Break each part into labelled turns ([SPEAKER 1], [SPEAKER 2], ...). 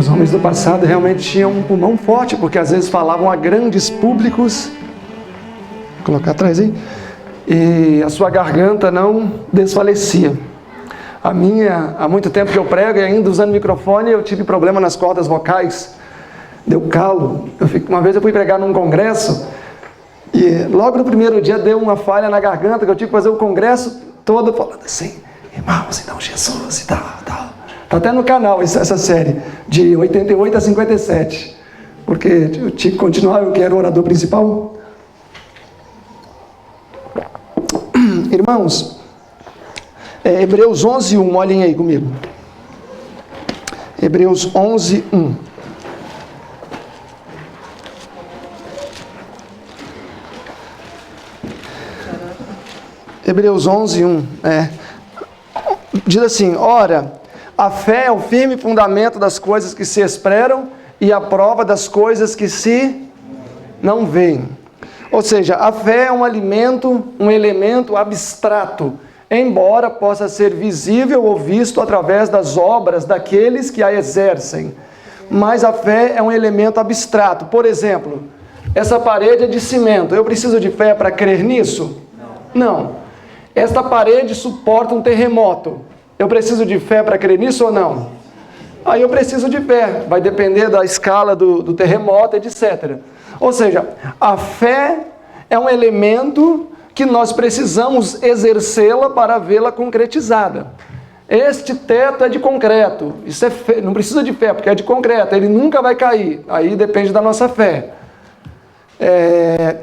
[SPEAKER 1] Os homens do passado realmente tinham um pulmão forte, porque às vezes falavam a grandes públicos. Vou colocar atrás aí. E a sua garganta não desfalecia. A minha, há muito tempo que eu prego e ainda usando microfone, eu tive problema nas cordas vocais. Deu calo. Uma vez eu fui pregar num congresso e logo no primeiro dia deu uma falha na garganta, que eu tive que fazer o congresso todo falando assim, irmãos, então Jesus e tal. Está até no canal essa série, de 88 a 57. Porque eu tive que continuar, eu que era o orador principal. Irmãos, Hebreus 11:1, olhem aí comigo. Hebreus 11:1. Hebreus 11:1. Diz assim: ora, a fé é o firme fundamento das coisas que se esperam e a prova das coisas que se não veem. Ou seja, a fé é um elemento abstrato, embora possa ser visível ou visto através das obras daqueles que a exercem. Mas a fé é um elemento abstrato. Por exemplo, essa parede é de cimento. Eu preciso de fé para crer nisso? Não. Esta parede suporta um terremoto. Eu preciso de fé para crer nisso ou não? Aí eu preciso de fé. Vai depender da escala do terremoto, etc. Ou seja, a fé é um elemento que nós precisamos exercê-la para vê-la concretizada. Este teto é de concreto. Isso é fé. Não precisa de fé, porque é de concreto. Ele nunca vai cair. Aí depende da nossa fé.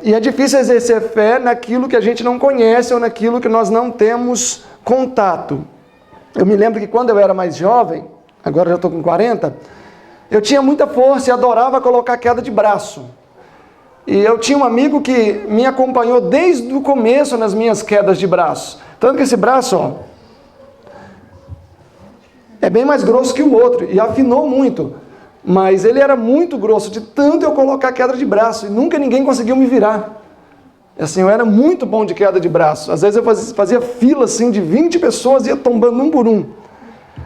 [SPEAKER 1] E é difícil exercer fé naquilo que a gente não conhece ou naquilo que nós não temos contato. Eu me lembro que quando eu era mais jovem, agora já estou com 40, eu tinha muita força e adorava colocar queda de braço. E eu tinha um amigo que me acompanhou desde o começo nas minhas quedas de braço. Tanto que esse braço, ó, é bem mais grosso que o outro e afinou muito. Mas ele era muito grosso, de tanto eu colocar queda de braço, e nunca ninguém conseguiu me virar. Assim, eu era muito bom de queda de braço. Às vezes eu fazia fila assim, de 20 pessoas e ia tombando um por um.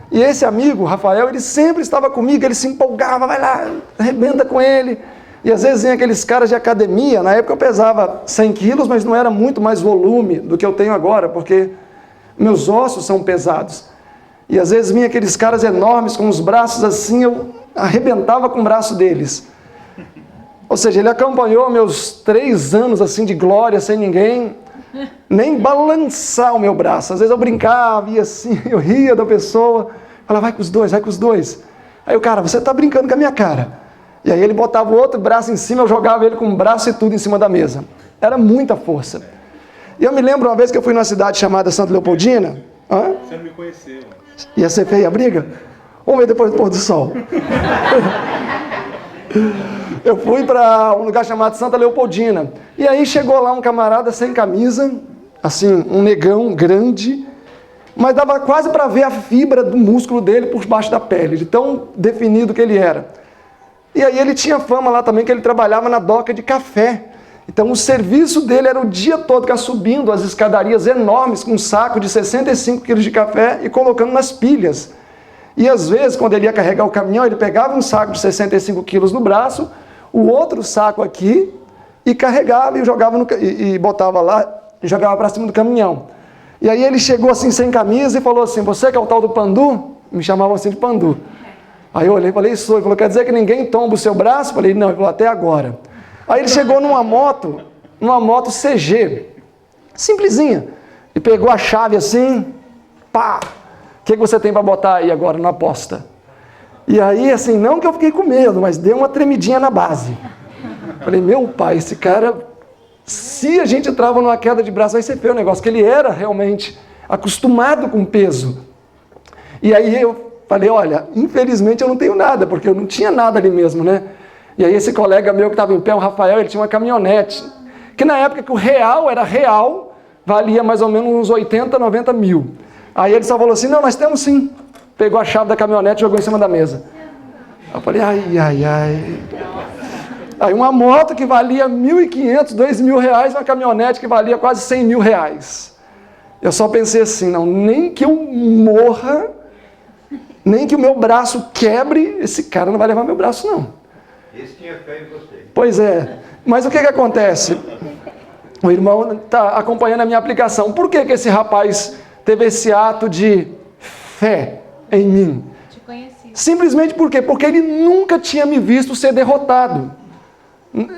[SPEAKER 1] E esse amigo, Rafael, ele sempre estava comigo, ele se empolgava, vai lá, arrebenta com ele. E às vezes vinha aqueles caras de academia, na época eu pesava 100 quilos, mas não era muito mais volume do que eu tenho agora, porque meus ossos são pesados. E às vezes vinha aqueles caras enormes com os braços assim, eu arrebentava com o braço deles. Ou seja, ele acompanhou meus 3 anos assim de glória, sem ninguém nem balançar o meu braço. Às vezes eu brincava, ia assim, eu ria da pessoa, falava, vai com os dois, vai com os dois. Aí o cara, você está brincando com a minha cara. E aí ele botava o outro braço em cima, eu jogava ele com o braço e tudo em cima da mesa. Era muita força. E eu me lembro uma vez que eu fui numa cidade chamada Santa Leopoldina.
[SPEAKER 2] Você não me conheceu.
[SPEAKER 1] Ia ser feia a briga? Vamos ver depois do pôr do sol. Eu fui para um lugar chamado Santa Leopoldina. E aí chegou lá um camarada sem camisa, assim, um negão grande, mas dava quase para ver a fibra do músculo dele por baixo da pele, de tão definido que ele era. E aí ele tinha fama lá também que ele trabalhava na doca de café. Então o serviço dele era o dia todo ficar subindo as escadarias enormes com um saco de 65 quilos de café e colocando nas pilhas. E às vezes, quando ele ia carregar o caminhão, ele pegava um saco de 65 quilos no braço, o outro saco aqui, e carregava e jogava e botava lá e jogava para cima do caminhão. E aí ele chegou assim sem camisa e falou assim, você que é o tal do Pandu? Me chamavam assim de Pandu. Aí eu olhei e falei, sou. Ele falou, quer dizer que ninguém tomba o seu braço? Eu falei, não. Ele falou, até agora. Aí ele chegou numa moto CG, simplesinha, e pegou a chave assim, pá, o que você tem para botar aí agora na aposta? E aí, assim, não que eu fiquei com medo, mas deu uma tremidinha na base. Falei, meu pai, esse cara, se a gente entrava numa queda de braço, vai ser feio o negócio, que ele era realmente acostumado com peso. E aí eu falei, olha, infelizmente eu não tenho nada, porque eu não tinha nada ali mesmo, né? E aí esse colega meu que estava em pé, o Rafael, ele tinha uma caminhonete, que na época que o real era real, valia mais ou menos uns 80, 90 mil. Aí ele só falou assim, não, nós temos sim. Pegou a chave da caminhonete e jogou em cima da mesa. Eu falei, ai. Aí uma moto que valia 1.500, 2.000 reais, uma caminhonete que valia quase 100 mil reais. Eu só pensei assim, não, nem que eu morra Nem que o meu braço quebre, esse cara não vai levar meu braço, não.
[SPEAKER 2] Esse tinha fé em você.
[SPEAKER 1] Pois é. Mas o que acontece? O irmão está acompanhando a minha aplicação. Por que esse rapaz teve esse ato de fé em mim?
[SPEAKER 3] Te conheci.
[SPEAKER 1] Simplesmente por quê? Porque ele nunca tinha me visto ser derrotado.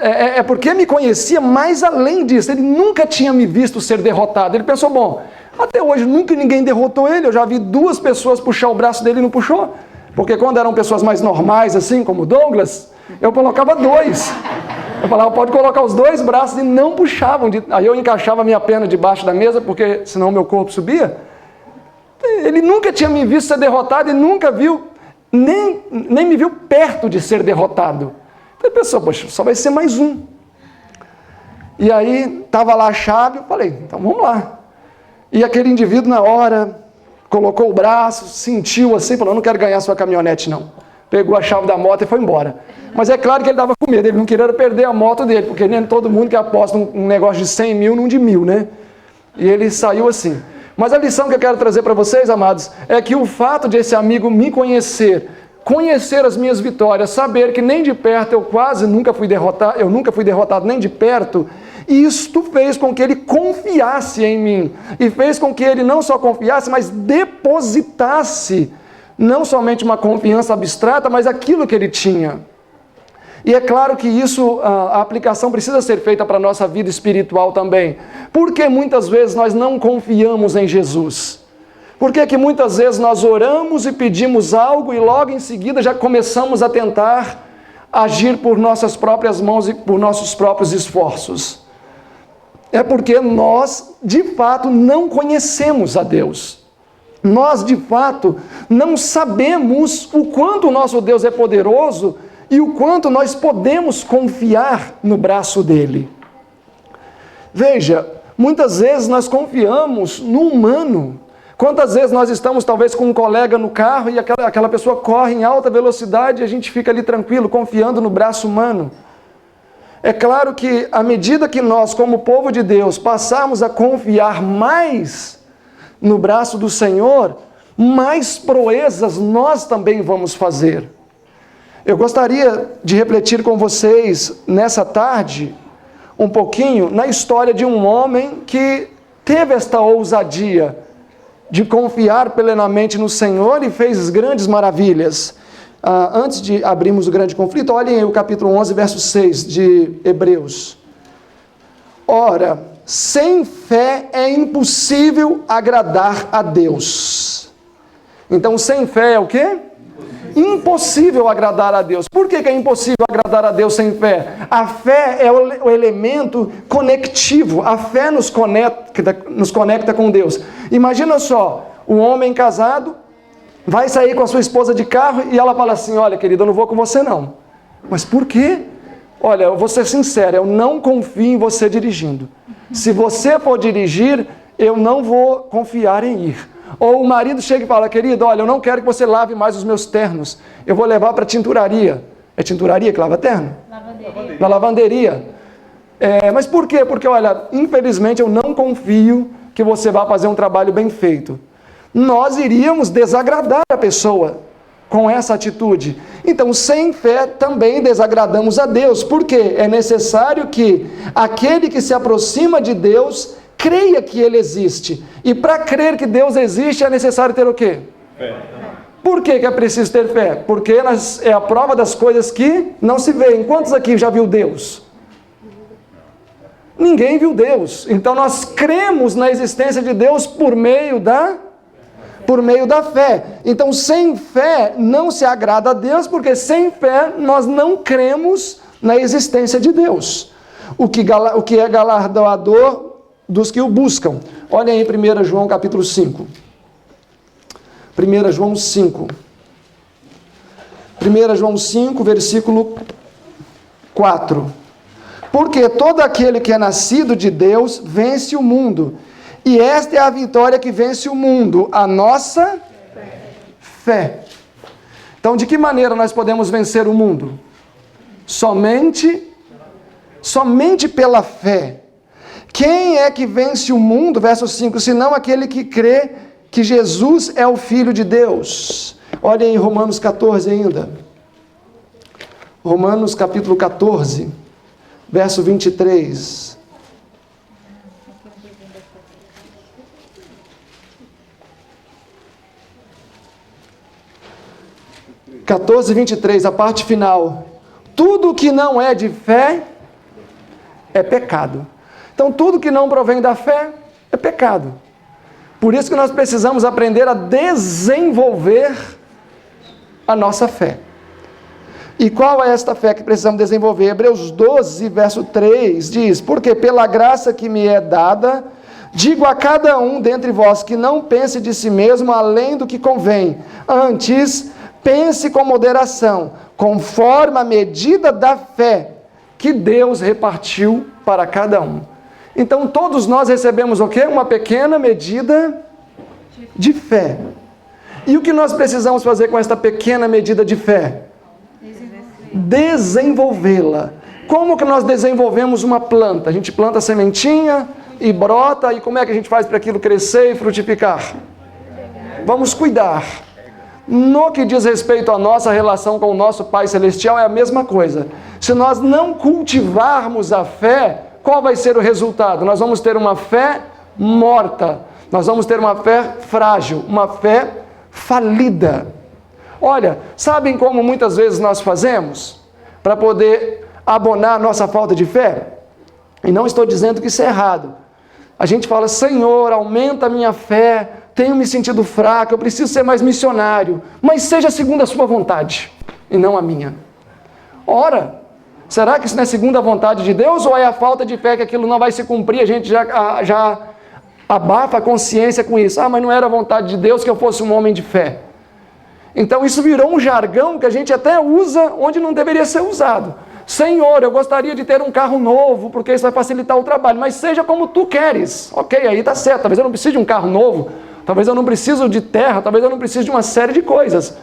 [SPEAKER 1] É porque me conhecia mais além disso. Ele nunca tinha me visto ser derrotado. Ele pensou, bom, até hoje nunca ninguém derrotou ele. Eu já vi 2 pessoas puxar o braço dele e não puxou. Porque quando eram pessoas mais normais, assim, como Douglas, eu colocava 2. Eu falava, pode colocar os 2 braços e não puxavam. Aí eu encaixava a minha perna debaixo da mesa, porque senão meu corpo subia. Ele nunca tinha me visto ser derrotado e nunca viu, nem me viu perto de ser derrotado. Então ele pensou, poxa, só vai ser mais um. E aí, estava lá a chave, eu falei, então vamos lá. E aquele indivíduo, na hora, colocou o braço, sentiu assim, falou, não quero ganhar sua caminhonete, não. Pegou a chave da moto e foi embora. Mas é claro que ele estava com medo, ele não queria perder a moto dele, porque nem todo mundo que aposta um negócio de 100 mil num de 1000, né? E ele saiu assim. Mas a lição que eu quero trazer para vocês, amados, é que o fato de esse amigo me conhecer as minhas vitórias, saber que nem de perto eu nunca fui derrotado nem de perto, isto fez com que ele confiasse em mim. E fez com que ele não só confiasse, mas depositasse não somente uma confiança abstrata, mas aquilo que ele tinha. E é claro que isso, a aplicação precisa ser feita para a nossa vida espiritual também. Porque muitas vezes nós não confiamos em Jesus? Por que muitas vezes nós oramos e pedimos algo e logo em seguida já começamos a tentar agir por nossas próprias mãos e por nossos próprios esforços? É porque nós, de fato, não conhecemos a Deus. Nós, de fato, não sabemos o quanto o nosso Deus é poderoso e o quanto nós podemos confiar no braço dele. Veja, muitas vezes nós confiamos no humano. Quantas vezes nós estamos talvez com um colega no carro e aquela pessoa corre em alta velocidade e a gente fica ali tranquilo, confiando no braço humano. É claro que à medida que nós, como povo de Deus, passarmos a confiar mais no braço do Senhor, mais proezas nós também vamos fazer. Eu gostaria de refletir com vocês nessa tarde um pouquinho na história de um homem que teve esta ousadia de confiar plenamente no Senhor e fez grandes maravilhas. Antes de abrirmos o grande conflito, olhem aí o capítulo 11, verso 6 de Hebreus. Ora, sem fé é impossível agradar a Deus. Então, sem fé é o quê? Impossível agradar a Deus. Por que é impossível agradar a Deus sem fé? A fé é o elemento conectivo. A fé nos conecta com Deus. Imagina só, um homem casado vai sair com a sua esposa de carro e ela fala assim, olha querida, eu não vou com você não. Mas por quê? Olha, eu vou ser sincero, eu não confio em você dirigindo. Se você for dirigir, eu não vou confiar em ir. Ou o marido chega e fala, querido, olha, eu não quero que você lave mais os meus ternos. Eu vou levar para a tinturaria. É tinturaria que lava terno?
[SPEAKER 3] Lavanderia.
[SPEAKER 1] Na lavanderia. Mas por quê? Porque, olha, infelizmente eu não confio que você vá fazer um trabalho bem feito. Nós iríamos desagradar a pessoa com essa atitude. Então, sem fé, também desagradamos a Deus. Por quê? É necessário que aquele que se aproxima de Deus creia que Ele existe. E para crer que Deus existe, é necessário ter o quê?
[SPEAKER 2] Fé.
[SPEAKER 1] Por que é preciso ter fé? Porque é a prova das coisas que não se veem. Quantos aqui já viu Deus? Ninguém viu Deus. Então nós cremos na existência de Deus por meio da fé. Então sem fé não se agrada a Deus, porque sem fé nós não cremos na existência de Deus. O que é galardoador dos que o buscam. Olha aí 1 João capítulo 5. 1 João 5. 1 João 5, versículo 4. Porque todo aquele que é nascido de Deus vence o mundo. E esta é a vitória que vence o mundo, a nossa fé. Então, de que maneira nós podemos vencer o mundo? Somente pela fé. Quem é que vence o mundo, verso 5, senão aquele que crê que Jesus é o Filho de Deus? Olha em Romanos 14 ainda. Romanos capítulo 14, verso 23. (14, 23), a parte final. Tudo que não é de fé é pecado. Então, tudo que não provém da fé é pecado. Por isso que nós precisamos aprender a desenvolver a nossa fé. E qual é esta fé que precisamos desenvolver? Hebreus 12, verso 3 diz: porque pela graça que me é dada, digo a cada um dentre vós que não pense de si mesmo além do que convém. Antes, pense com moderação, conforme a medida da fé que Deus repartiu para cada um. Então, todos nós recebemos o quê? Uma pequena medida de fé. E o que nós precisamos fazer com esta pequena medida de fé? Desenvolvê-la. Como que nós desenvolvemos uma planta? A gente planta a sementinha e brota, e como é que a gente faz para aquilo crescer e frutificar? Vamos cuidar. No que diz respeito à nossa relação com o nosso Pai Celestial, é a mesma coisa. Se nós não cultivarmos a fé, qual vai ser o resultado? Nós vamos ter uma fé morta. Nós vamos ter uma fé frágil, uma fé falida. Olha, sabem como muitas vezes nós fazemos para poder abonar a nossa falta de fé? E não estou dizendo que isso é errado. A gente fala: Senhor, aumenta a minha fé, tenho me sentido fraco, eu preciso ser mais missionário, mas seja segundo a sua vontade e não a minha. Ora, será que isso não é segundo a vontade de Deus, ou é a falta de fé que aquilo não vai se cumprir? A gente já abafa a consciência com isso. Mas não era a vontade de Deus que eu fosse um homem de fé. Então isso virou um jargão que a gente até usa onde não deveria ser usado. Senhor, eu gostaria de ter um carro novo, porque isso vai facilitar o trabalho, mas seja como tu queres. Ok, aí está certo, talvez eu não precise de um carro novo, talvez eu não precise de terra, talvez eu não precise de uma série de coisas.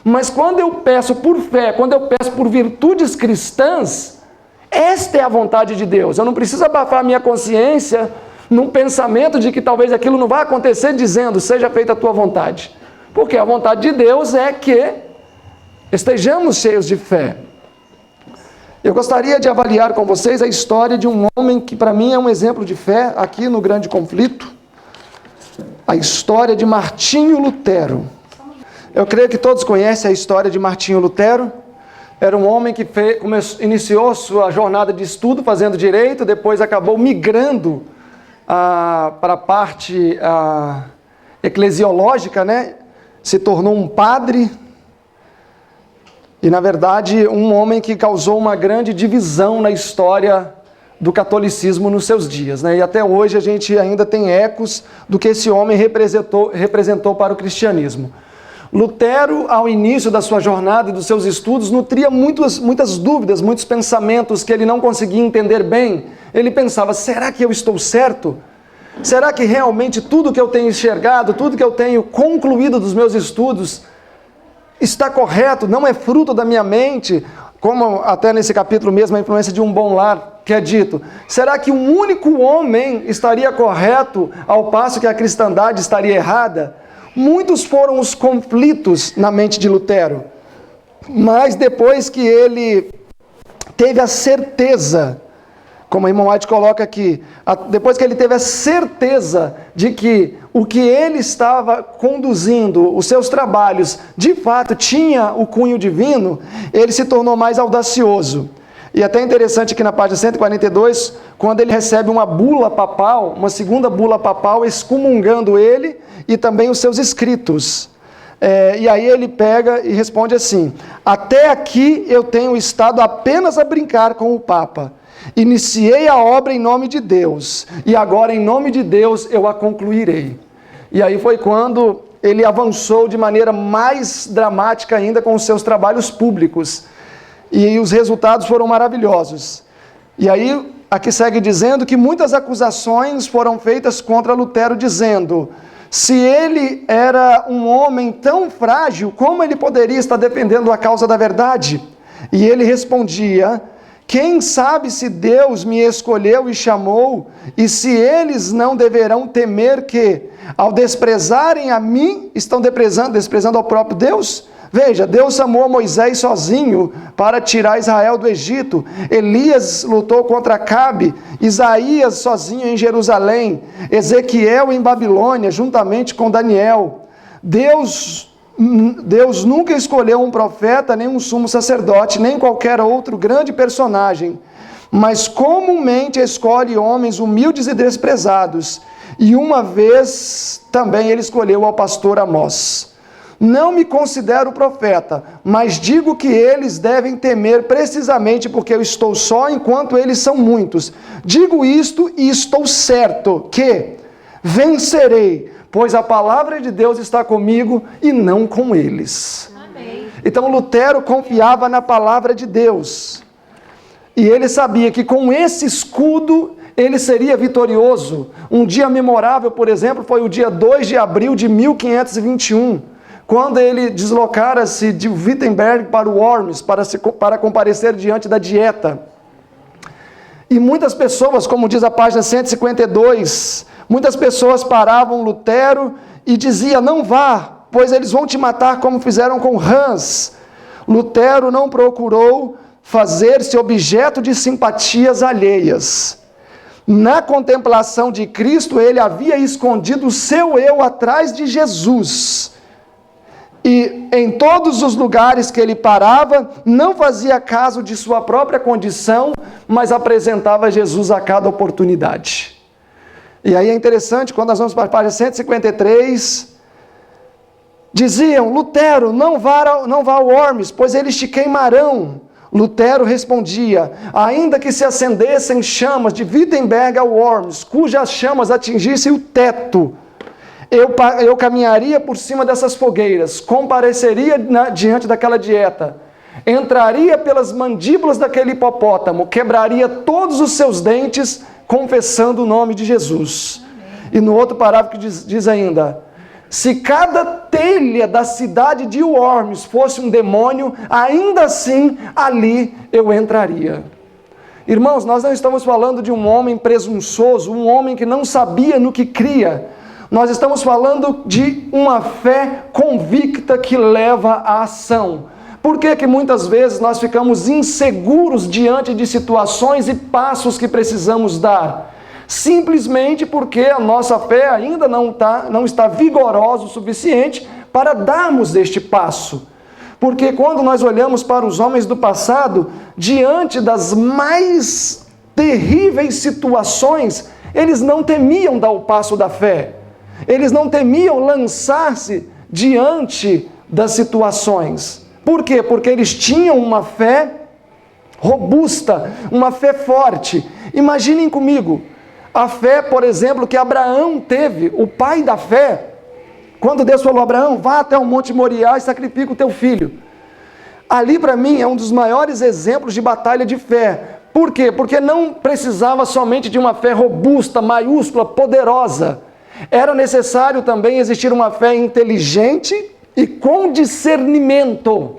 [SPEAKER 1] Mas quando eu peço por fé, quando eu peço por virtudes cristãs, esta é a vontade de Deus. Eu não preciso abafar a minha consciência num pensamento de que talvez aquilo não vai acontecer, dizendo: seja feita a tua vontade. Porque a vontade de Deus é que estejamos cheios de fé. Eu gostaria de avaliar com vocês a história de um homem que para mim é um exemplo de fé aqui no Grande Conflito. A história de Martinho Lutero. Eu creio que todos conhecem a história de Martinho Lutero. Era um homem que iniciou sua jornada de estudo fazendo direito, depois acabou migrando para a parte eclesiológica, né? Se tornou um padre e, na verdade, um homem que causou uma grande divisão na história do catolicismo nos seus dias, né? E até hoje a gente ainda tem ecos do que esse homem representou para o cristianismo. Lutero, ao início da sua jornada e dos seus estudos, nutria muitas dúvidas, muitos pensamentos que ele não conseguia entender bem. Ele pensava: será que eu estou certo? Será que realmente tudo que eu tenho enxergado, tudo que eu tenho concluído dos meus estudos está correto? Não é fruto da minha mente? Como até nesse capítulo mesmo, a influência de um bom lar, que é dito: será que um único homem estaria correto ao passo que a cristandade estaria errada? Muitos foram os conflitos na mente de Lutero, mas depois que ele teve a certeza, como o irmão White coloca aqui, depois que ele teve a certeza de que o que ele estava conduzindo, os seus trabalhos, de fato tinha o cunho divino, ele se tornou mais audacioso. E até interessante que na página 142, quando ele recebe uma bula papal, uma segunda bula papal, excomungando ele e também os seus escritos. E aí ele pega e responde assim: até aqui eu tenho estado apenas a brincar com o Papa. Iniciei a obra em nome de Deus, e agora em nome de Deus eu a concluirei. E aí foi quando ele avançou de maneira mais dramática ainda com os seus trabalhos públicos. E os resultados foram maravilhosos. E aí, aqui segue dizendo que muitas acusações foram feitas contra Lutero, dizendo: se ele era um homem tão frágil, como ele poderia estar defendendo a causa da verdade? E ele respondia: quem sabe se Deus me escolheu e chamou, e se eles não deverão temer que, Ao desprezarem a mim, estão desprezando ao próprio Deus? Veja, Deus chamou Moisés sozinho para tirar Israel do Egito. Elias lutou contra Acabe, Isaías sozinho em Jerusalém, Ezequiel em Babilônia, juntamente com Daniel. Deus nunca escolheu um profeta, nem um sumo sacerdote, nem qualquer outro grande personagem, mas comumente escolhe homens humildes e desprezados. E uma vez também ele escolheu ao pastor Amós. Não me considero profeta, mas digo que eles devem temer precisamente porque eu estou só enquanto eles são muitos. Digo isto e estou certo que vencerei, pois a palavra de Deus está comigo e não com eles. Amém. Então Lutero confiava na palavra de Deus. E ele sabia que com esse escudo ele seria vitorioso. Um dia memorável, por exemplo, foi o dia 2 de abril de 1521. Quando ele deslocara-se de Wittenberg para o Worms, para comparecer diante da Dieta. E muitas pessoas, como diz a página 152, muitas pessoas paravam Lutero e diziam, não vá, pois eles vão te matar como fizeram com Hans. Lutero não procurou fazer-se objeto de simpatias alheias. Na contemplação de Cristo, ele havia escondido o seu eu atrás de Jesus. E em todos os lugares que ele parava, não fazia caso de sua própria condição, mas apresentava Jesus a cada oportunidade. E aí é interessante, quando nós vamos para a página 153, diziam, Lutero, não vá ao Worms, pois eles te queimarão. Lutero respondia, ainda que se acendessem chamas de Wittenberg ao Worms, cujas chamas atingissem o teto, eu caminharia por cima dessas fogueiras, compareceria diante daquela Dieta, entraria pelas mandíbulas daquele hipopótamo, quebraria todos os seus dentes, confessando o nome de Jesus. E no outro parágrafo diz ainda, se cada telha da cidade de Worms fosse um demônio, ainda assim ali eu entraria. Irmãos, nós não estamos falando de um homem presunçoso, um homem que não sabia no que cria. Nós estamos falando de uma fé convicta que leva à ação. Por que muitas vezes nós ficamos inseguros diante de situações e passos que precisamos dar? Simplesmente porque a nossa fé ainda não está vigorosa o suficiente para darmos este passo. Porque quando nós olhamos para os homens do passado, diante das mais terríveis situações, eles não temiam dar o passo da fé. Eles não temiam lançar-se diante das situações. Por quê? Porque eles tinham uma fé robusta, uma fé forte. Imaginem comigo, a fé, por exemplo, que Abraão teve, o pai da fé, quando Deus falou, Abraão, vá até o Monte Moriá e sacrifica o teu filho. Ali, para mim, é um dos maiores exemplos de batalha de fé. Por quê? Porque não precisava somente de uma fé robusta, maiúscula, poderosa. Era necessário também existir uma fé inteligente e com discernimento.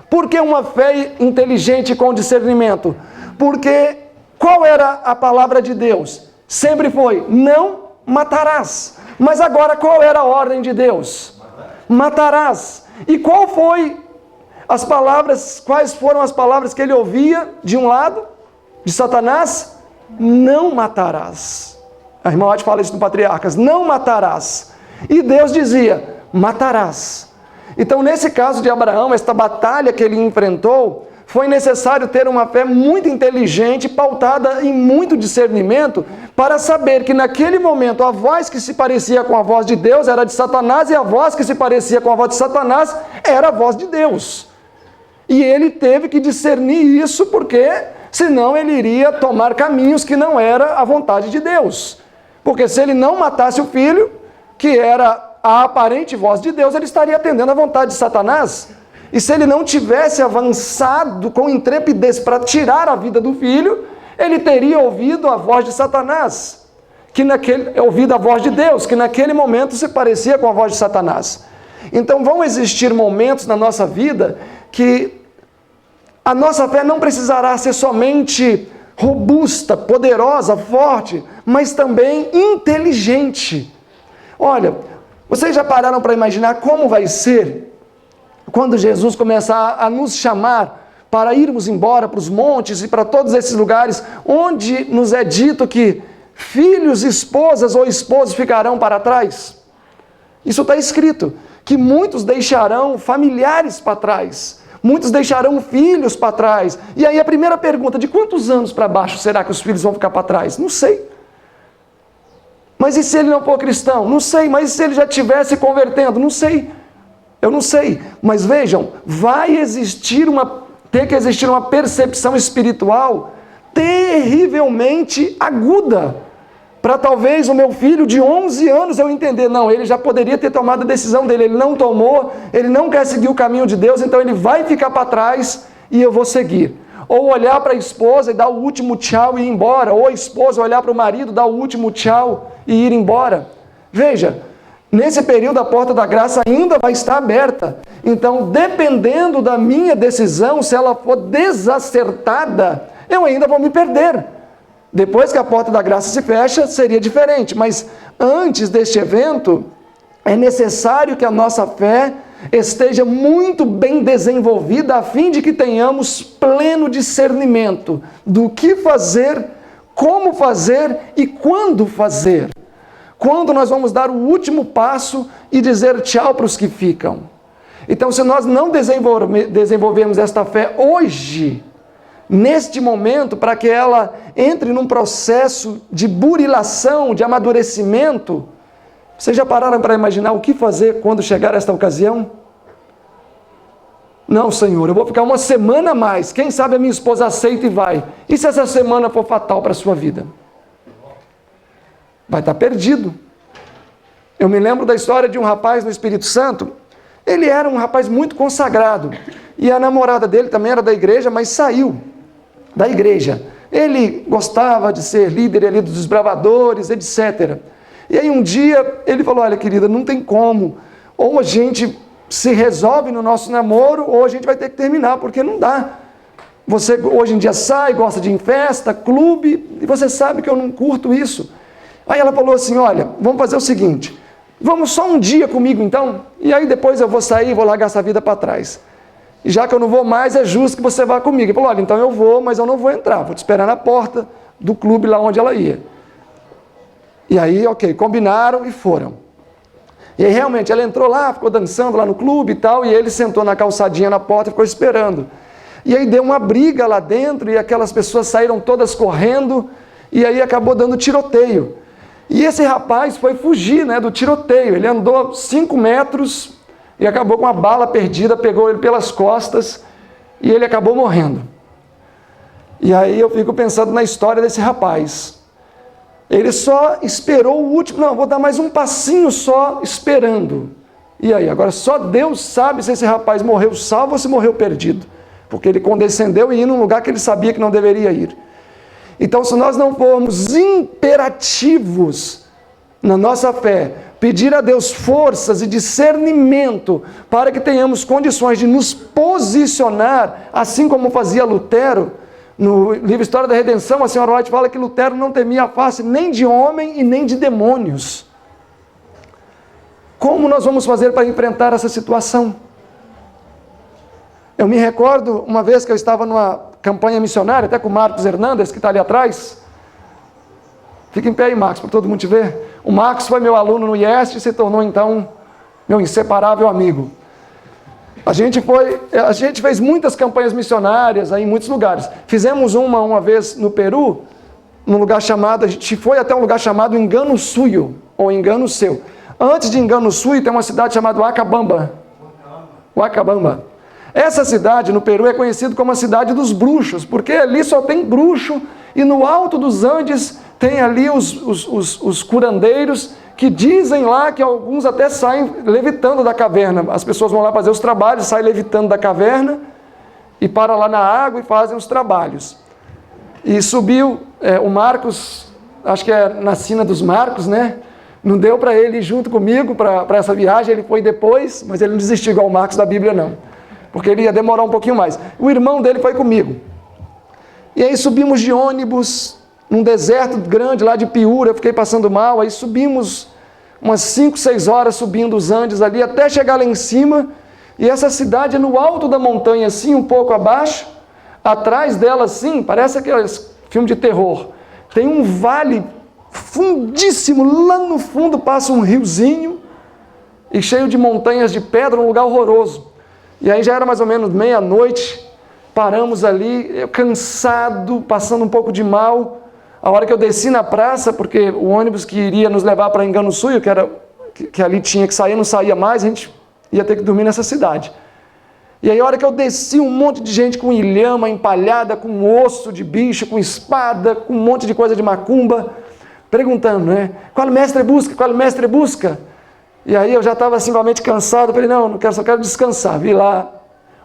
[SPEAKER 1] Por que uma fé inteligente e com discernimento? Porque qual era a palavra de Deus? Sempre foi, não matarás. Mas agora qual era a ordem de Deus? Matarás. E quais foram as palavras que ele ouvia de um lado, de Satanás? Não matarás. A irmã White fala isso no Patriarcas, não matarás. E Deus dizia, matarás. Então, nesse caso de Abraão, esta batalha que ele enfrentou, foi necessário ter uma fé muito inteligente, pautada em muito discernimento, para saber que naquele momento a voz que se parecia com a voz de Deus era de Satanás, e a voz que se parecia com a voz de Satanás era a voz de Deus. E ele teve que discernir isso, porque senão ele iria tomar caminhos que não era a vontade de Deus. Porque se ele não matasse o filho, que era a aparente voz de Deus, ele estaria atendendo à vontade de Satanás. E se ele não tivesse avançado com intrepidez para tirar a vida do filho, ele teria ouvido a voz de Satanás, ouvido a voz de Deus, que naquele momento se parecia com a voz de Satanás. Então vão existir momentos na nossa vida que a nossa fé não precisará ser somente robusta, poderosa, forte, mas também inteligente. Olha, vocês já pararam para imaginar como vai ser quando Jesus começar a nos chamar para irmos embora para os montes e para todos esses lugares onde nos é dito que filhos, esposas ou esposos ficarão para trás? Isso está escrito, que muitos deixarão familiares para trás, muitos deixarão filhos para trás. E aí a primeira pergunta, de quantos anos para baixo será que os filhos vão ficar para trás? Não sei. Mas e se ele não for cristão? Não sei. Mas e se ele já estiver se convertendo? Não sei. Eu não sei. Mas vejam, ter que existir uma percepção espiritual terrivelmente aguda, para talvez o meu filho de 11 anos eu entender, não, ele já poderia ter tomado a decisão dele, ele não tomou, ele não quer seguir o caminho de Deus, então ele vai ficar para trás e eu vou seguir. Ou olhar para a esposa e dar o último tchau e ir embora, ou a esposa olhar para o marido, dar o último tchau e ir embora. Veja, nesse período a porta da graça ainda vai estar aberta, então dependendo da minha decisão, se ela for desacertada, eu ainda vou me perder. Depois que a porta da graça se fecha, seria diferente. Mas antes deste evento, é necessário que a nossa fé esteja muito bem desenvolvida, a fim de que tenhamos pleno discernimento do que fazer, como fazer e quando fazer. Quando nós vamos dar o último passo e dizer tchau para os que ficam. Então, se nós não desenvolvermos esta fé hoje, neste momento, para que ela entre num processo de burilação, de amadurecimento, vocês já pararam para imaginar o que fazer quando chegar esta ocasião? Não, Senhor, eu vou ficar uma semana a mais, quem sabe a minha esposa aceita e vai. E se essa semana for fatal para a sua vida? Vai estar perdido. Eu me lembro da história de um rapaz no Espírito Santo. Ele era um rapaz muito consagrado, e a namorada dele também era da igreja, mas saiu da igreja. Ele gostava de ser líder ali dos desbravadores, etc. E aí um dia ele falou, olha querida, não tem como, ou a gente se resolve no nosso namoro, ou a gente vai ter que terminar, porque não dá. Você hoje em dia sai, gosta de ir em festa, clube, e você sabe que eu não curto isso. Aí ela falou assim, olha, vamos fazer o seguinte, vamos só um dia comigo então, e aí depois eu vou sair e vou largar essa vida para trás. E já que eu não vou mais, é justo que você vá comigo. Ele falou, olha, então eu vou, mas eu não vou entrar, vou te esperar na porta do clube lá onde ela ia. E aí, ok, combinaram e foram. E aí realmente ela entrou lá, ficou dançando lá no clube e tal, e ele sentou na calçadinha na porta e ficou esperando. E aí deu uma briga lá dentro, e aquelas pessoas saíram todas correndo, e aí acabou dando tiroteio. E esse rapaz foi fugir, né, do tiroteio. Ele andou 5 metros e acabou com a bala perdida, pegou ele pelas costas e ele acabou morrendo. E aí eu fico pensando na história desse rapaz. Ele só esperou o último, não, vou dar mais um passinho só esperando. E aí, agora só Deus sabe se esse rapaz morreu salvo ou se morreu perdido. Porque ele condescendeu e ia num lugar que ele sabia que não deveria ir. Então, se nós não formos imperativos na nossa fé, pedir a Deus forças e discernimento para que tenhamos condições de nos posicionar, assim como fazia Lutero, no livro História da Redenção, a senhora White fala que Lutero não temia a face nem de homem e nem de demônios. Como nós vamos fazer para enfrentar essa situação? Eu me recordo uma vez que eu estava numa campanha missionária, até com o Marcos Hernandes, que está ali atrás. Fica em pé aí, Marcos, para todo mundo te ver. O Marcos foi meu aluno no IEST e se tornou, então, meu inseparável amigo. A gente fez muitas campanhas missionárias aí em muitos lugares. Fizemos uma vez no Peru, num lugar chamado, a gente foi até um lugar chamado Engano Suyo, ou Engano Seu. Antes de Engano Suyo tem uma cidade chamada Huacabamba. Essa cidade no Peru é conhecida como a cidade dos bruxos, porque ali só tem bruxo, e no alto dos Andes tem ali os curandeiros, que dizem lá que alguns até saem levitando da caverna. As pessoas vão lá fazer os trabalhos, saem levitando da caverna, e param lá na água e fazem os trabalhos. E subiu o Marcos, acho que é na sina dos Marcos, né? Não deu para ele ir junto comigo para essa viagem, ele foi depois, mas ele não desistiu igual o Marcos da Bíblia não, porque ele ia demorar um pouquinho mais. O irmão dele foi comigo. E aí subimos de ônibus, num deserto grande lá de Piura, eu fiquei passando mal, aí subimos umas 5, 6 horas subindo os Andes ali, até chegar lá em cima, e essa cidade é no alto da montanha, assim, um pouco abaixo, atrás dela, assim, parece aqueles filmes de terror, tem um vale fundíssimo, lá no fundo passa um riozinho, e cheio de montanhas de pedra, um lugar horroroso. E aí já era mais ou menos meia-noite, paramos ali, eu cansado, passando um pouco de mal. A hora que eu desci na praça, porque o ônibus que iria nos levar para Engano-Sul, que ali tinha que sair, não saía mais, a gente ia ter que dormir nessa cidade. E aí a hora que eu desci, um monte de gente com ilhama empalhada, com osso de bicho, com espada, com um monte de coisa de macumba, perguntando, né? Qual mestre busca? Qual mestre busca? E aí eu já estava assim, realmente cansado, falei, não quero, só quero descansar. Vi lá,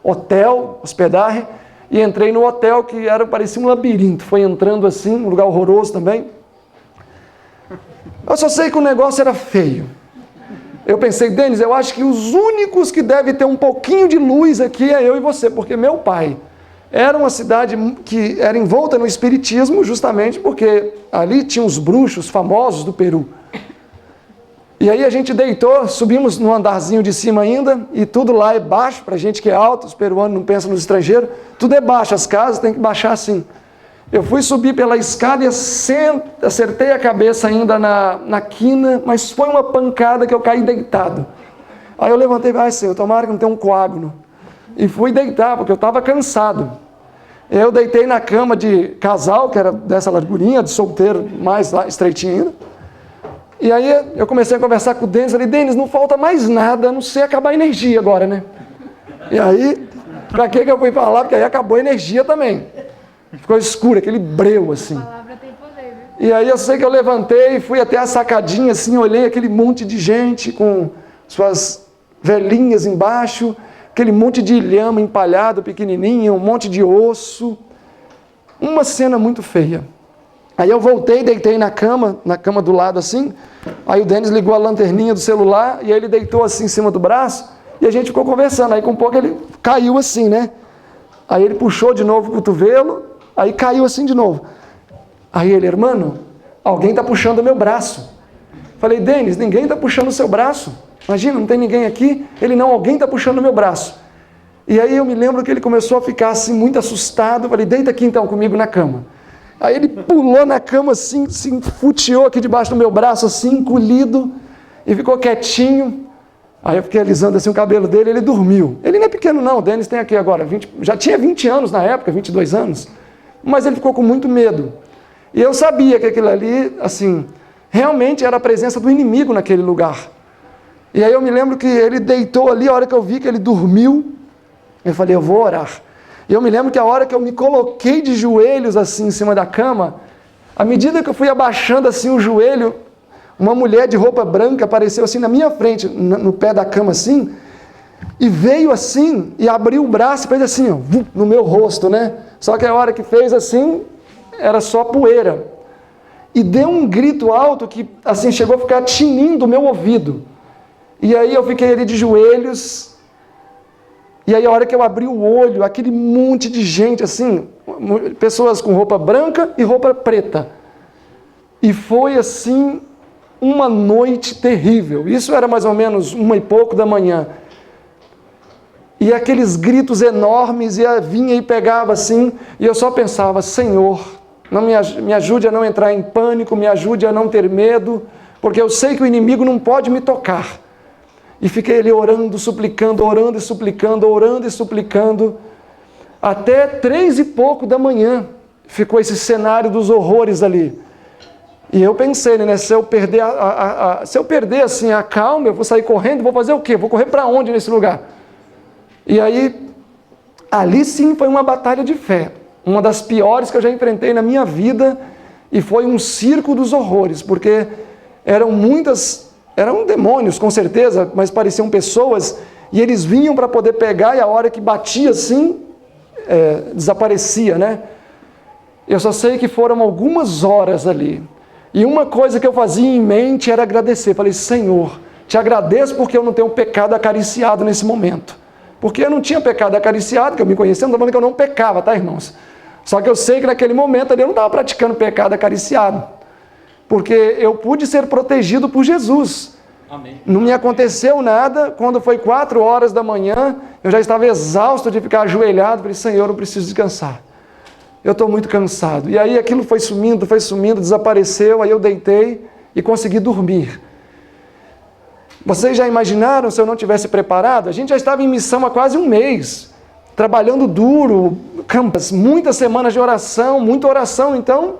[SPEAKER 1] hotel, hospedagem, e entrei no hotel que parecia um labirinto. Foi entrando assim, um lugar horroroso também. Eu só sei que o negócio era feio. Eu pensei, Denis, eu acho que os únicos que devem ter um pouquinho de luz aqui é eu e você, porque meu pai era uma cidade que era envolta no espiritismo, justamente porque ali tinha os bruxos famosos do Peru. E aí a gente deitou, subimos no andarzinho de cima ainda, e tudo lá é baixo, para gente que é alto, os peruanos não pensam nos estrangeiros, tudo é baixo, as casas tem que baixar assim. Eu fui subir pela escada e acertei a cabeça ainda na quina, mas foi uma pancada que eu caí deitado. Aí eu levantei, ai Senhor, tomara que não tenha um coágulo. E fui deitar, porque eu estava cansado. Eu deitei na cama de casal, que era dessa largurinha, de solteiro, mais lá, estreitinho ainda. E aí eu comecei a conversar com o Denis, falei, Denis, não falta mais nada, a não ser acabar a energia agora, né? E aí, pra que eu fui falar? Porque aí acabou a energia também. Ficou escuro, aquele breu, assim.
[SPEAKER 3] A palavra tem poder, viu?
[SPEAKER 1] E aí eu sei que eu levantei, fui até a sacadinha, assim, olhei aquele monte de gente com suas velhinhas embaixo, aquele monte de ilhama empalhado, pequenininho, um monte de osso. Uma cena muito feia. Aí eu voltei, deitei na cama do lado assim, aí o Denis ligou a lanterninha do celular, e aí ele deitou assim em cima do braço, e a gente ficou conversando, aí com um pouco ele caiu assim, né? Aí ele puxou de novo o cotovelo, aí caiu assim de novo. Aí ele, irmão, alguém está puxando o meu braço. Falei, Denis, ninguém está puxando o seu braço. Imagina, não tem ninguém aqui. Ele, não, alguém está puxando o meu braço. E aí eu me lembro que ele começou a ficar assim muito assustado. Falei, deita aqui então comigo na cama. Aí ele pulou na cama assim, se enfuteou aqui debaixo do meu braço assim, encolhido, e ficou quietinho. Aí eu fiquei alisando assim o cabelo dele, ele dormiu. Ele não é pequeno não, o Denis tem aqui agora, já tinha 20 anos na época, 22 anos, mas ele ficou com muito medo. E eu sabia que aquilo ali, assim, realmente era a presença do inimigo naquele lugar. E aí eu me lembro que ele deitou ali, a hora que eu vi que ele dormiu, eu falei, eu vou orar. E eu me lembro que a hora que eu me coloquei de joelhos assim em cima da cama, à medida que eu fui abaixando assim o joelho, uma mulher de roupa branca apareceu assim na minha frente, no pé da cama assim, e veio assim, e abriu o braço e fez assim, ó, no meu rosto, né? Só que a hora que fez assim, era só poeira. E deu um grito alto que assim chegou a ficar tinindo o meu ouvido. E aí eu fiquei ali de joelhos. E aí a hora que eu abri o olho, aquele monte de gente assim, pessoas com roupa branca e roupa preta. E foi assim uma noite terrível. Isso era mais ou menos 1h pouco da manhã. E aqueles gritos enormes, e vinha e pegava assim, e eu só pensava, Senhor, não me ajude a não entrar em pânico, me ajude a não ter medo, porque eu sei que o inimigo não pode me tocar. E fiquei ali orando, suplicando, orando e suplicando, orando e suplicando. Até 3h pouco da manhã ficou esse cenário dos horrores ali. E eu pensei, né, se eu perder assim a calma, eu vou sair correndo, vou fazer o quê? Vou correr para onde nesse lugar? E aí, ali sim foi uma batalha de fé. Uma das piores que eu já enfrentei na minha vida. E foi um circo dos horrores, porque eram demônios, com certeza, mas pareciam pessoas, e eles vinham para poder pegar, e a hora que batia assim, desaparecia, né? Eu só sei que foram algumas horas ali, e uma coisa que eu fazia em mente era agradecer. Falei, Senhor, te agradeço porque eu não tenho pecado acariciado nesse momento. Porque eu não tinha pecado acariciado, que eu me conhecia, não estou falando que eu não pecava, tá, irmãos? Só que eu sei que naquele momento ali eu não estava praticando pecado acariciado. Porque eu pude ser protegido por Jesus.
[SPEAKER 3] Amém.
[SPEAKER 1] Não me aconteceu nada. Quando foi 4 horas da manhã, eu já estava exausto de ficar ajoelhado. Falei, Senhor, eu preciso descansar. Eu estou muito cansado. E aí aquilo foi sumindo, desapareceu. Aí eu deitei e consegui dormir. Vocês já imaginaram se eu não tivesse preparado? A gente já estava em missão há quase um mês, trabalhando duro, muitas semanas de oração, muita oração. Então,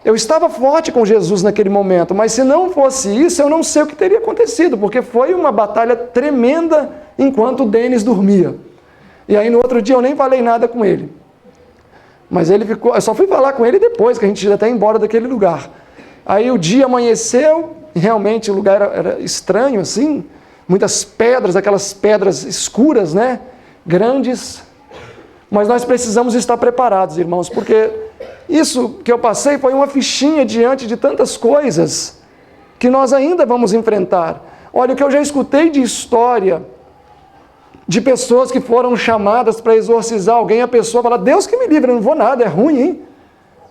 [SPEAKER 1] eu estava forte com Jesus naquele momento, mas se não fosse isso, eu não sei o que teria acontecido, porque foi uma batalha tremenda enquanto o Denis dormia. E aí no outro dia eu nem falei nada com ele. Mas ele ficou, eu só fui falar com ele depois, que a gente já está embora daquele lugar. Aí o dia amanheceu, e realmente o lugar era estranho assim, muitas pedras, aquelas pedras escuras, né? Grandes. Mas nós precisamos estar preparados, irmãos, porque isso que eu passei foi uma fichinha diante de tantas coisas que nós ainda vamos enfrentar. Olha, o que eu já escutei de história de pessoas que foram chamadas para exorcizar alguém, a pessoa fala, Deus que me livre, eu não vou nada, é ruim, hein?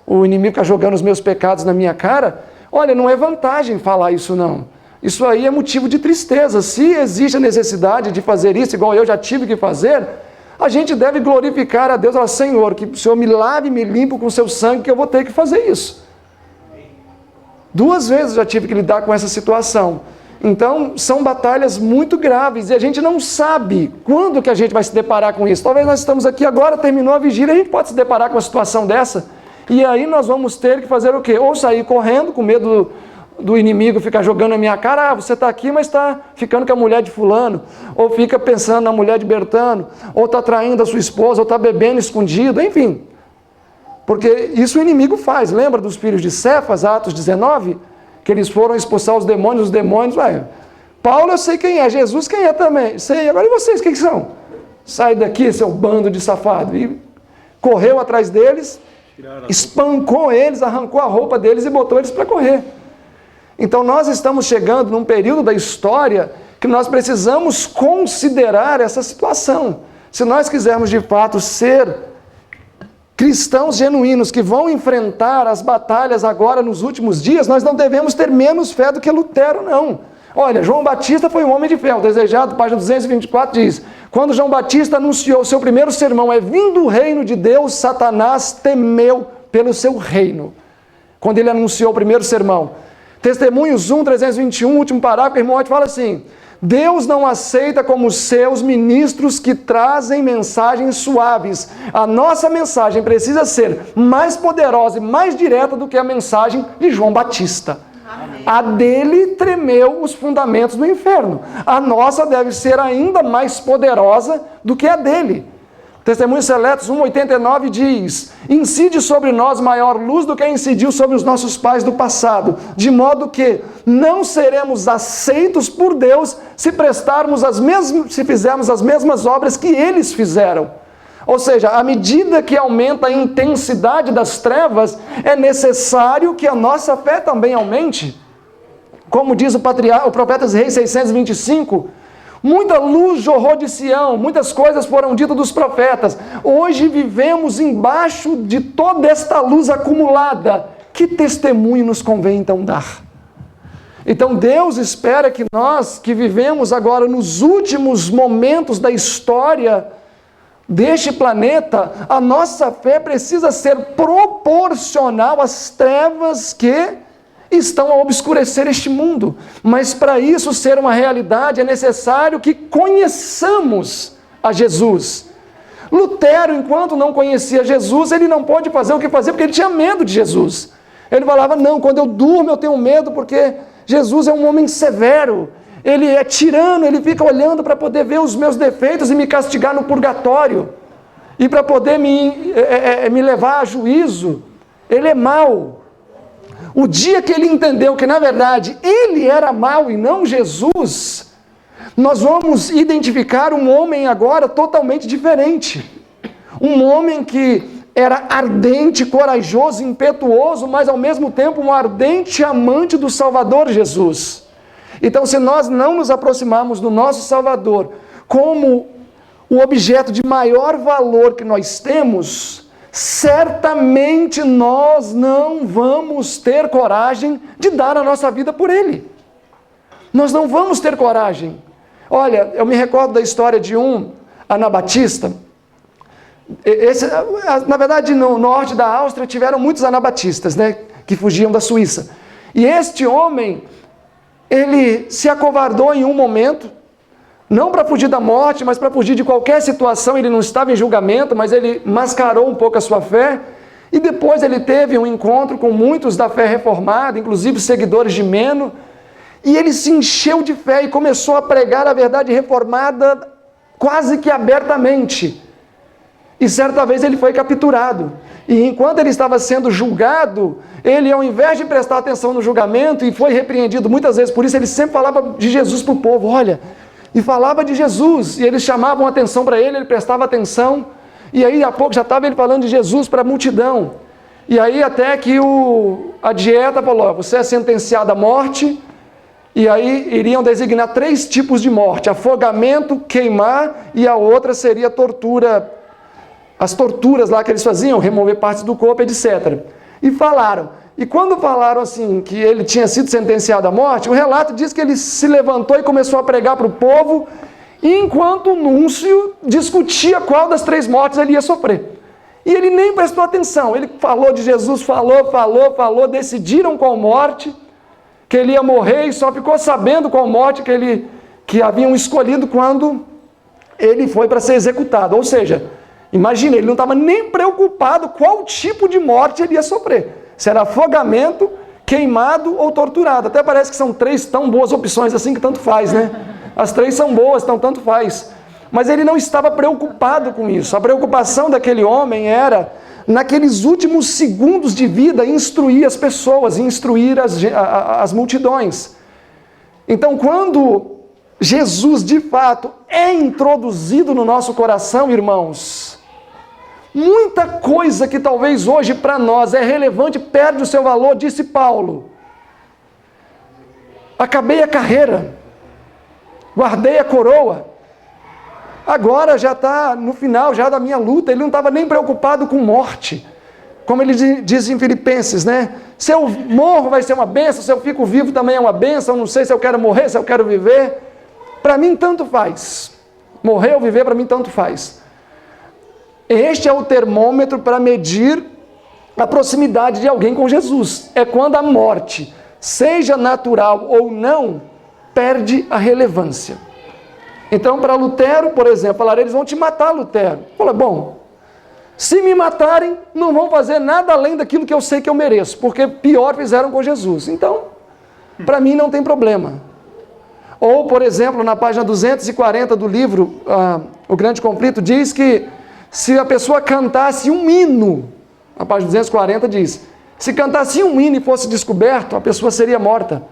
[SPEAKER 1] O inimigo está jogando os meus pecados na minha cara. Olha, não é vantagem falar isso não. Isso aí é motivo de tristeza. Se existe a necessidade de fazer isso, igual eu já tive que fazer, a gente deve glorificar a Deus. Falar, Senhor, que o Senhor me lave e me limpe com o seu sangue, que eu vou ter que fazer isso. 2 vezes eu já tive que lidar com essa situação. Então, são batalhas muito graves e a gente não sabe quando que a gente vai se deparar com isso. Talvez nós estamos aqui agora, terminou a vigília, a gente pode se deparar com uma situação dessa. E aí nós vamos ter que fazer o quê? Ou sair correndo com medo do inimigo ficar jogando na minha cara, você está aqui, mas está ficando com a mulher de fulano, ou fica pensando na mulher de Bertano, ou está traindo a sua esposa, ou está bebendo escondido, enfim. Porque isso o inimigo faz. Lembra dos filhos de Cefas, Atos 19? Que eles foram expulsar os demônios, Paulo eu sei quem é, Jesus quem é também, sei, agora e vocês quem são? Sai daqui, seu bando de safado. E correu atrás deles, espancou eles, arrancou a roupa deles e botou eles para correr. Então nós estamos chegando num período da história que nós precisamos considerar essa situação. Se nós quisermos de fato ser cristãos genuínos que vão enfrentar as batalhas agora nos últimos dias, nós não devemos ter menos fé do que Lutero, não. Olha, João Batista foi um homem de fé. O Desejado, página 224, diz: quando João Batista anunciou o seu primeiro sermão, é vindo o reino de Deus, Satanás temeu pelo seu reino. Quando ele anunciou o primeiro sermão. Testemunhos 1, 321, último parágrafo, o irmão White fala assim: Deus não aceita como seus ministros que trazem mensagens suaves. A nossa mensagem precisa ser mais poderosa e mais direta do que a mensagem de João Batista. Amém. A dele tremeu os fundamentos do inferno. A nossa deve ser ainda mais poderosa do que a dele. Testemunhos Seletos 1,89 diz: incide sobre nós maior luz do que incidiu sobre os nossos pais do passado, de modo que não seremos aceitos por Deus se fizermos as mesmas obras que eles fizeram. Ou seja, à medida que aumenta a intensidade das trevas, é necessário que a nossa fé também aumente. Como diz o profeta Reis 625, muita luz jorrou de Sião, muitas coisas foram ditas dos profetas. Hoje vivemos embaixo de toda esta luz acumulada. Que testemunho nos convém então dar? Então Deus espera que nós, que vivemos agora nos últimos momentos da história deste planeta, a nossa fé precisa ser proporcional às trevas que estão a obscurecer este mundo. Mas para isso ser uma realidade é necessário que conheçamos a Jesus. Lutero, enquanto não conhecia Jesus, ele não pôde fazer o que fazer porque ele tinha medo de Jesus. Ele falava, não, quando eu durmo eu tenho medo porque Jesus é um homem severo. Ele é tirano, ele fica olhando para poder ver os meus defeitos e me castigar no purgatório. E para poder me levar a juízo. Ele é mau. O dia que ele entendeu que, na verdade, ele era mau e não Jesus, nós vamos identificar um homem agora totalmente diferente. Um homem que era ardente, corajoso, impetuoso, mas ao mesmo tempo um ardente amante do Salvador Jesus. Então, se nós não nos aproximarmos do nosso Salvador como o objeto de maior valor que nós temos, certamente nós não vamos ter coragem de dar a nossa vida por Ele. Nós não vamos ter coragem. Olha, eu me recordo da história de um anabatista. Na verdade, no norte da Áustria tiveram muitos anabatistas, né, que fugiam da Suíça. E este homem, ele se acovardou em um momento, não para fugir da morte, mas para fugir de qualquer situação. Ele não estava em julgamento, mas ele mascarou um pouco a sua fé. E depois ele teve um encontro com muitos da fé reformada, inclusive seguidores de Meno. E ele se encheu de fé e começou a pregar a verdade reformada quase que abertamente. E certa vez ele foi capturado. E enquanto ele estava sendo julgado, ele, ao invés de prestar atenção no julgamento, e foi repreendido muitas vezes por isso, ele sempre falava de Jesus para o povo, olha, e falava de Jesus, e eles chamavam atenção para ele, ele prestava atenção, e aí a pouco já estava ele falando de Jesus para a multidão. E aí até que a dieta falou, você é sentenciado à morte, e aí iriam designar 3 tipos de morte, afogamento, queimar, e a outra seria tortura, as torturas lá que eles faziam, remover partes do corpo, etc. E falaram. E quando falaram assim, que ele tinha sido sentenciado à morte, o relato diz que ele se levantou e começou a pregar para o povo, enquanto o núncio discutia qual das 3 mortes ele ia sofrer. E ele nem prestou atenção. Ele falou de Jesus, falou, decidiram qual morte, que ele ia morrer, e só ficou sabendo qual morte que haviam escolhido quando ele foi para ser executado. Ou seja, imagina, ele não estava nem preocupado qual tipo de morte ele ia sofrer. Se era afogamento, queimado ou torturado. Até parece que são 3 tão boas opções assim que tanto faz, né? As 3 são boas, então tanto faz. Mas ele não estava preocupado com isso. A preocupação daquele homem era, naqueles últimos segundos de vida, instruir as pessoas, instruir as multidões. Então, quando Jesus, de fato, é introduzido no nosso coração, irmãos, muita coisa que talvez hoje para nós é relevante perde o seu valor, disse Paulo. Acabei a carreira, guardei a coroa, agora já está no final já da minha luta. Ele não estava nem preocupado com morte, como ele diz em Filipenses, né? Se eu morro vai ser uma bênção, se eu fico vivo também é uma bênção, não sei se eu quero morrer, se eu quero viver, para mim tanto faz, morrer ou viver para mim tanto faz. Este é o termômetro para medir a proximidade de alguém com Jesus. É quando a morte, seja natural ou não, perde a relevância. Então, para Lutero, por exemplo, falaram, eles vão te matar, Lutero. Fala, bom, se me matarem, não vão fazer nada além daquilo que eu sei que eu mereço, porque pior fizeram com Jesus. Então, para mim não tem problema. Ou, por exemplo, na página 240 do livro, O Grande Conflito, diz que se a pessoa cantasse um hino, a página 240 diz, se cantasse um hino e fosse descoberto, a pessoa seria morta.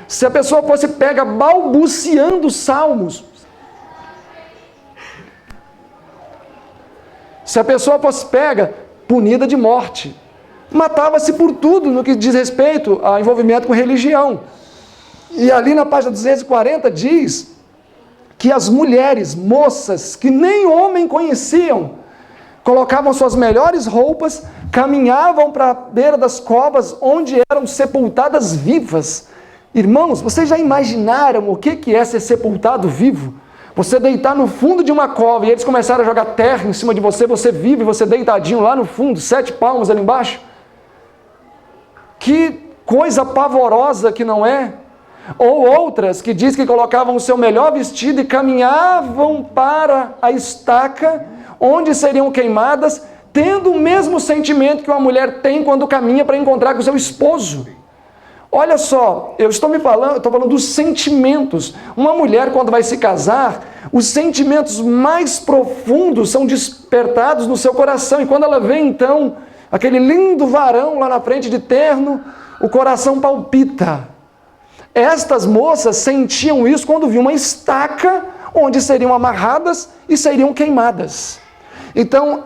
[SPEAKER 1] Se a pessoa fosse pega balbuciando salmos, se a pessoa fosse pega, punida de morte. Matava-se por tudo no que diz respeito a envolvimento com religião. E ali na página 240 diz que as mulheres, moças, que nem homem conheciam, colocavam suas melhores roupas, caminhavam para a beira das covas onde eram sepultadas vivas. Irmãos, vocês já imaginaram o que é ser sepultado vivo? Você deitar no fundo de uma cova e eles começaram a jogar terra em cima de você, você vive, você deitadinho lá no fundo, 7 palmos ali embaixo. Que coisa pavorosa que não é? Ou outras que diz que colocavam o seu melhor vestido e caminhavam para a estaca onde seriam queimadas, tendo o mesmo sentimento que uma mulher tem quando caminha para encontrar com o seu esposo. Olha só, eu estou falando dos sentimentos. Uma mulher, quando vai se casar, os sentimentos mais profundos são despertados no seu coração. E quando ela vê, então, aquele lindo varão lá na frente de terno, o coração palpita. Estas moças sentiam isso quando viam uma estaca onde seriam amarradas e seriam queimadas. Então,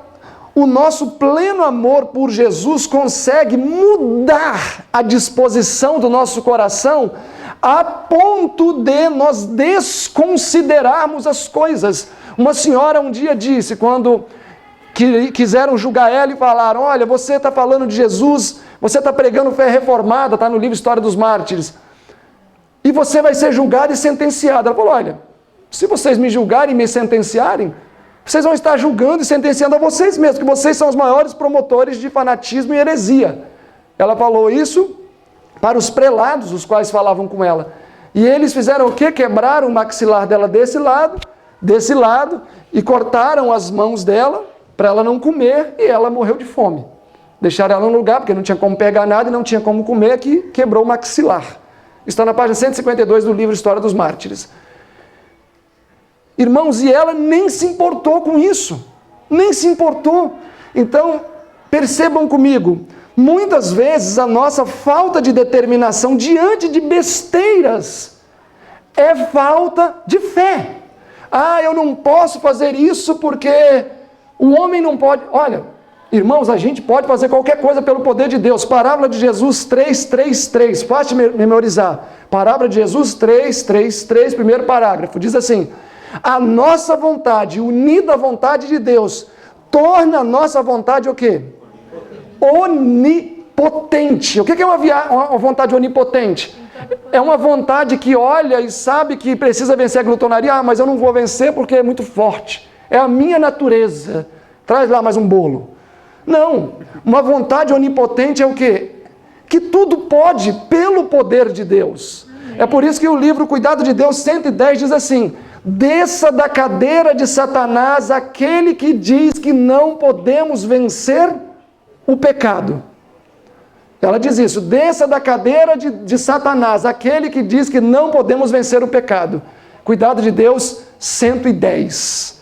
[SPEAKER 1] o nosso pleno amor por Jesus consegue mudar a disposição do nosso coração a ponto de nós desconsiderarmos as coisas. Uma senhora um dia disse, quando quiseram julgar ela e falaram, olha, você está falando de Jesus, você está pregando fé reformada, está no livro História dos Mártires. e você vai ser julgado e sentenciado. Ela falou, olha, se vocês me julgarem e me sentenciarem, vocês vão estar julgando e sentenciando a vocês mesmos, que vocês são os maiores promotores de fanatismo e heresia. Ela falou isso para os prelados, os quais falavam com ela. E eles fizeram o quê? Quebraram o maxilar dela desse lado, e cortaram as mãos dela para ela não comer, e ela morreu de fome. Deixaram ela no lugar, porque não tinha como pegar nada e não tinha como comer, que quebrou o maxilar. Está na página 152 do livro História dos Mártires. Irmãos, e ela nem se importou com isso. Nem se importou. Então, percebam comigo, muitas vezes a nossa falta de determinação diante de besteiras é falta de fé. Ah, eu não posso fazer isso porque o homem não pode. Olha, irmãos, a gente pode fazer qualquer coisa pelo poder de Deus. Parábola de Jesus 3:3. Fácil de memorizar. Parábola de Jesus 3:3, primeiro parágrafo. Diz assim: a nossa vontade, unida à vontade de Deus, torna a nossa vontade o quê? Onipotente. O que é uma vontade onipotente? É uma vontade que olha e sabe que precisa vencer a glutonaria. Ah, mas eu não vou vencer porque é muito forte. É a minha natureza. Traz lá mais um bolo. Não. Uma vontade onipotente é o quê? Que tudo pode pelo poder de Deus. É por isso que o livro Cuidado de Deus 110 diz assim: desça da cadeira de Satanás aquele que diz que não podemos vencer o pecado. Ela diz isso: desça da cadeira de Satanás aquele que diz que não podemos vencer o pecado. Cuidado de Deus 110.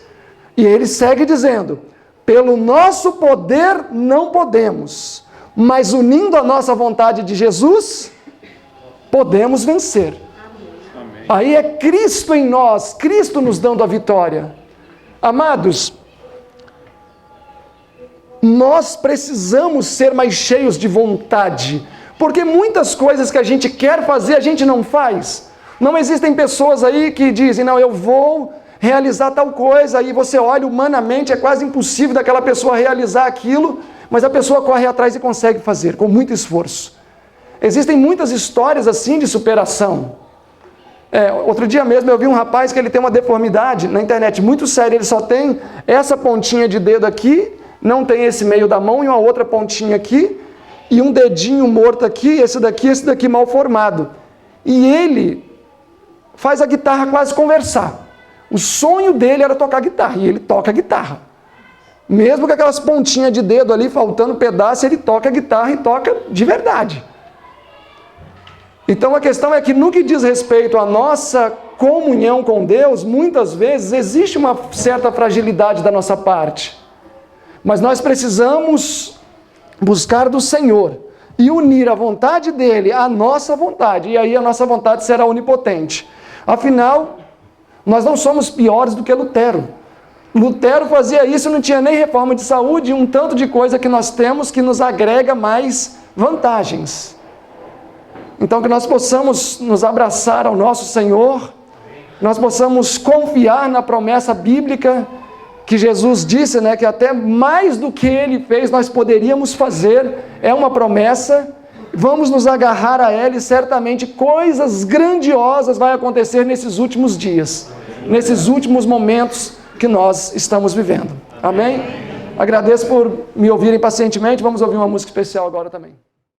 [SPEAKER 1] E ele segue dizendo: pelo nosso poder não podemos, mas unindo a nossa vontade de Jesus, podemos vencer. Amém. Aí é Cristo em nós, Cristo nos dando a vitória. Amados, nós precisamos ser mais cheios de vontade, porque muitas coisas que a gente quer fazer, a gente não faz. Não existem pessoas aí que dizem, não, eu vou realizar tal coisa, aí você olha humanamente, é quase impossível daquela pessoa realizar aquilo, mas a pessoa corre atrás e consegue fazer, com muito esforço. Existem muitas histórias assim de superação. Outro dia mesmo eu vi um rapaz que ele tem uma deformidade na internet muito séria, ele só tem essa pontinha de dedo aqui, não tem esse meio da mão e uma outra pontinha aqui, e um dedinho morto aqui, esse daqui mal formado. E ele faz a guitarra quase conversar. O sonho dele era tocar guitarra, e ele toca guitarra. Mesmo com aquelas pontinhas de dedo ali, faltando pedaço, ele toca guitarra e toca de verdade. Então a questão é que no que diz respeito à nossa comunhão com Deus, muitas vezes existe uma certa fragilidade da nossa parte. Mas nós precisamos buscar do Senhor e unir a vontade dele à nossa vontade. E aí a nossa vontade será onipotente. Afinal, nós não somos piores do que Lutero. Lutero fazia isso, não tinha nem reforma de saúde, um tanto de coisa que nós temos que nos agrega mais vantagens. Então que nós possamos nos abraçar ao nosso Senhor, nós possamos confiar na promessa bíblica que Jesus disse, que até mais do que Ele fez nós poderíamos fazer, é uma promessa, vamos nos agarrar a ela e certamente coisas grandiosas vão acontecer nesses últimos dias, nesses últimos momentos que nós estamos vivendo. Amém? Agradeço por me ouvirem pacientemente, vamos ouvir uma música especial agora também.